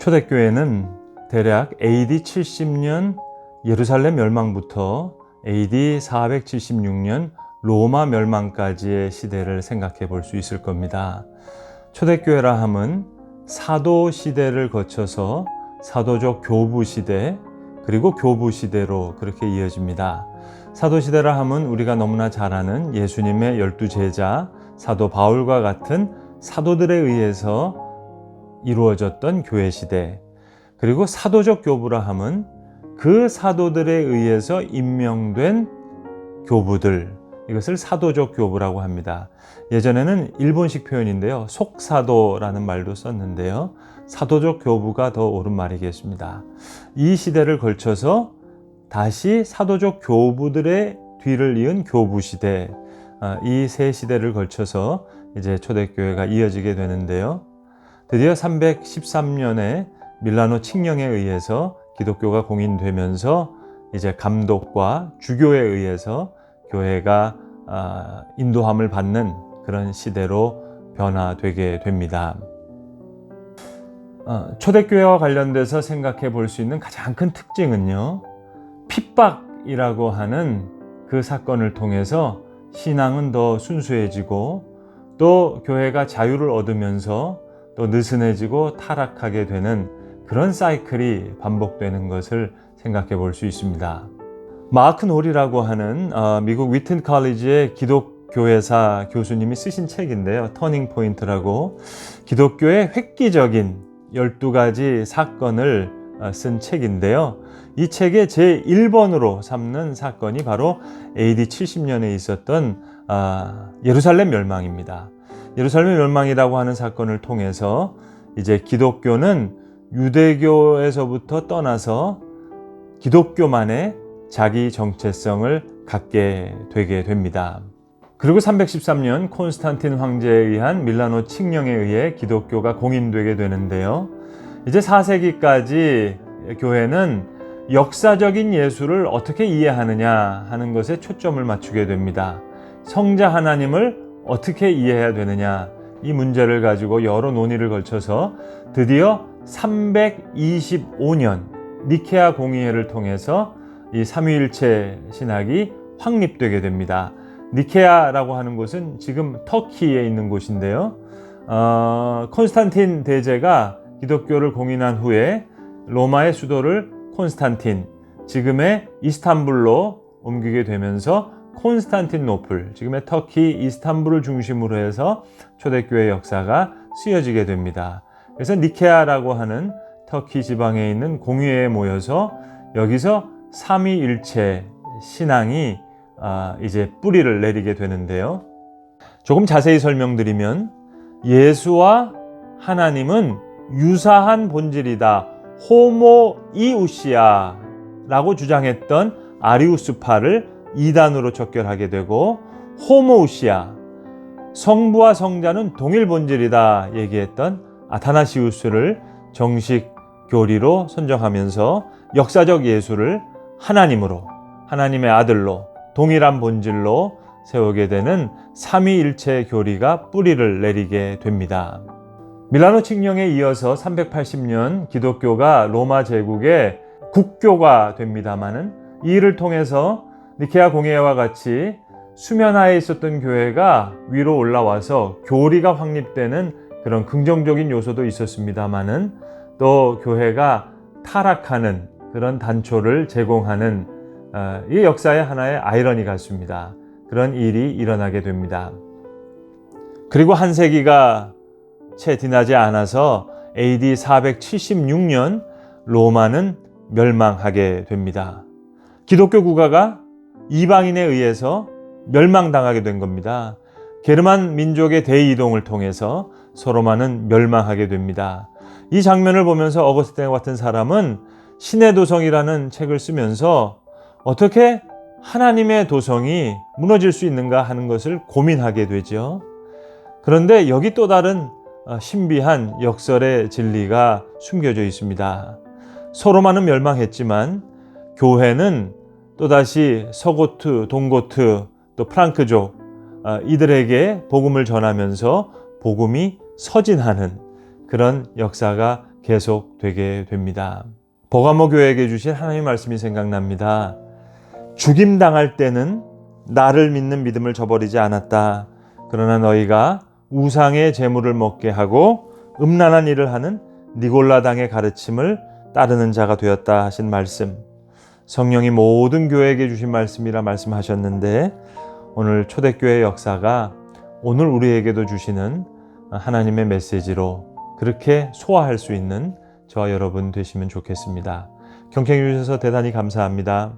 초대교회는 대략 AD 70년 예루살렘 멸망부터 AD 476년 로마 멸망까지의 시대를 생각해 볼 수 있을 겁니다. 초대교회라 함은 사도 시대를 거쳐서 사도적 교부 시대, 그리고 교부 시대로 그렇게 이어집니다. 사도 시대라 함은 우리가 너무나 잘 아는 예수님의 12제자 사도 바울과 같은 사도들에 의해서 이루어졌던 교회 시대, 그리고 사도적 교부라 함은 그 사도들에 의해서 임명된 교부들, 이것을 사도적 교부라고 합니다. 예전에는 일본식 표현인데요, 속사도라는 말도 썼는데요, 사도적 교부가 더 옳은 말이겠습니다. 이 시대를 걸쳐서 다시 사도적 교부들의 뒤를 이은 교부 시대, 이 세 시대를 걸쳐서 이제 초대교회가 이어지게 되는데요. 드디어 313년에 밀라노 칙령에 의해서 기독교가 공인되면서 이제 감독과 주교에 의해서 교회가 인도함을 받는 그런 시대로 변화되게 됩니다. 초대교회와 관련돼서 생각해 볼 수 있는 가장 큰 특징은요, 핍박이라고 하는 그 사건을 통해서 신앙은 더 순수해지고 또 교회가 자유를 얻으면서 또 느슨해지고 타락하게 되는 그런 사이클이 반복되는 것을 생각해 볼 수 있습니다. 마크 놀이라고 하는 미국 위튼 컬리지의 기독교회사 교수님이 쓰신 책인데요, 터닝 포인트라고 기독교의 획기적인 12가지 사건을 쓴 책인데요, 이 책의 제1번으로 삼는 사건이 바로 AD 70년에 있었던 예루살렘 멸망입니다. 예루살렘 멸망이라고 하는 사건을 통해서 이제 기독교는 유대교에서부터 떠나서 기독교만의 자기 정체성을 갖게 되게 됩니다. 그리고 313년 콘스탄틴 황제에 의한 밀라노 칙령에 의해 기독교가 공인되게 되는데요. 이제 4세기까지 교회는 역사적인 예수를 어떻게 이해하느냐 하는 것에 초점을 맞추게 됩니다. 성자 하나님을 어떻게 이해해야 되느냐, 이 문제를 가지고 여러 논의를 걸쳐서 드디어 325년 니케아 공의회를 통해서 이 삼위일체 신학이 확립되게 됩니다. 니케아라고 하는 곳은 지금 터키에 있는 곳인데요, 콘스탄틴 대제가 기독교를 공인한 후에 로마의 수도를 콘스탄틴, 지금의 이스탄불로 옮기게 되면서 콘스탄틴노플, 지금의 터키 이스탄불을 중심으로 해서 초대교회 역사가 쓰여지게 됩니다. 그래서 니케아라고 하는 터키 지방에 있는 공의회에 모여서 여기서 삼위일체 신앙이 이제 뿌리를 내리게 되는데요. 조금 자세히 설명드리면 예수와 하나님은 유사한 본질이다, 호모이우시아 라고 주장했던 아리우스파를 이단으로 척결하게 되고, 호모우시아, 성부와 성자는 동일 본질이다 얘기했던 아타나시우스를 정식 교리로 선정하면서 역사적 예수를 하나님으로, 하나님의 아들로, 동일한 본질로 세우게 되는 삼위일체 교리가 뿌리를 내리게 됩니다. 밀라노 칙령에 이어서 380년 기독교가 로마 제국의 국교가 됩니다마는 이 일을 통해서 니케아 공의회와 같이 수면하에 있었던 교회가 위로 올라와서 교리가 확립되는 그런 긍정적인 요소도 있었습니다마는 또 교회가 타락하는 그런 단초를 제공하는 이 역사의 하나의 아이러니 같습니다. 그런 일이 일어나게 됩니다. 그리고 한 세기가 채 지나지 않아서 AD 476년 로마는 멸망하게 됩니다. 기독교 국가가 이방인에 의해서 멸망당하게 된 겁니다. 게르만 민족의 대이동을 통해서 소로마는 멸망하게 됩니다. 이 장면을 보면서 어거스틴 같은 사람은 신의 도성이라는 책을 쓰면서 어떻게 하나님의 도성이 무너질 수 있는가 하는 것을 고민하게 되죠. 그런데 여기 또 다른 신비한 역설의 진리가 숨겨져 있습니다. 소로마는 멸망했지만 교회는 또다시 서고트, 동고트, 또 프랑크족 이들에게 복음을 전하면서 복음이 서진하는 그런 역사가 계속되게 됩니다. 버가모 교회에게 주신 하나님의 말씀이 생각납니다. 죽임당할 때는 나를 믿는 믿음을 저버리지 않았다. 그러나 너희가 우상의 제물을 먹게 하고 음란한 일을 하는 니골라당의 가르침을 따르는 자가 되었다 하신 말씀, 성령이 모든 교회에게 주신 말씀이라 말씀하셨는데, 오늘 초대교회 역사가 오늘 우리에게도 주시는 하나님의 메시지로 그렇게 소화할 수 있는 저와 여러분 되시면 좋겠습니다. 경청해 주셔서 대단히 감사합니다.